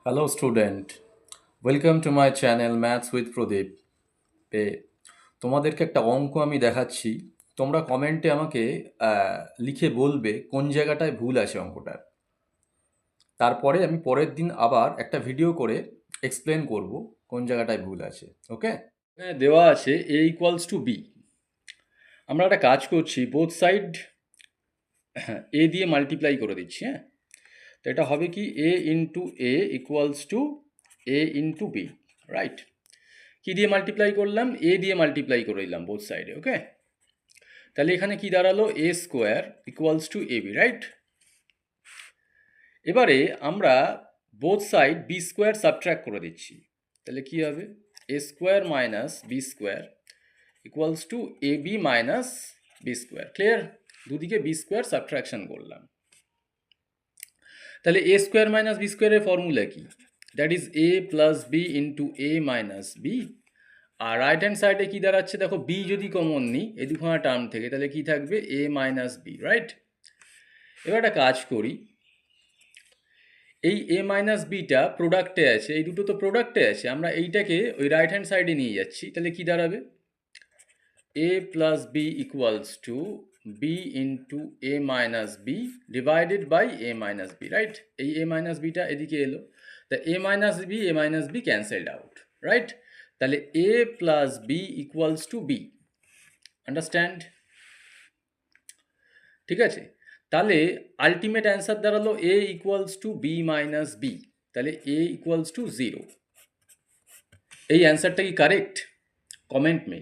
Hello, student. Welcome to my channel Maths with Pradeep. এ তোমাদেরকে একটা অঙ্ক আমি দেখাচ্ছি। তোমরা কমেন্টে আমাকে লিখে বলবে কোন জায়গাটায় ভুল আছে অঙ্কটার। তারপরে আমি পরের দিন আবার একটা ভিডিও করে এক্সপ্লেন করব কোন জায়গাটায় ভুল আছে। ওকে? এখানে দেওয়া আছে a = b। আমরা একটা কাজ করছি, বোথ সাইড a দিয়ে মাল্টিপ্লাই করে দিচ্ছি, হ্যাঁ? তো এটা হবে কি a = b, রাইট? কি দিয়ে মাল্টিপ্লাই করলাম? এ দিয়ে মাল্টিপ্লাই করে দিলাম বোথ সাইডে। ওকে, তাহলে এখানে কি দাঁড়ালো? a² = ab, right? এবারে আমরা বোথ সাইড b² সাবট্রাক্ট করে দিচ্ছি। তাহলে কি হবে? a² - b² = ab - b²। Clear? দুদিকে b² সাবট্রাকশন করলাম। তাহলে a² - b² এর ফর্মুলা কি? That is a + b * a - b। আর রাইট হ্যান্ড সাইডে কি দাঁড়াচ্ছে দেখো, বি যদি কমন নিই এই দুখানা টার্ম থেকে, তাহলে কি থাকবে? a - b, right? এবার একটা কাজ করি, এই a - bটা প্রোডাক্টে আছে, এই দুটো তো প্রোডাক্টে আছে, আমরা এইটাকে ওই রাইট হ্যান্ড সাইডে নিয়ে যাচ্ছি। তাহলে কি দাঁড়াবে? a + b = b * a - b divided by a - b, right? এই a - bটা এদিকে এলো, তা a - b cancelled out, right? তাহলে a + b = b। আন্ডারস্ট্যান্ড? ঠিক আছে, তাহলে আলটিমেট অ্যান্সার দাঁড়ালো a = b - b। তাহলে a = 0। এই অ্যান্সারটা কি কারেক্ট? কমেন্ট মে।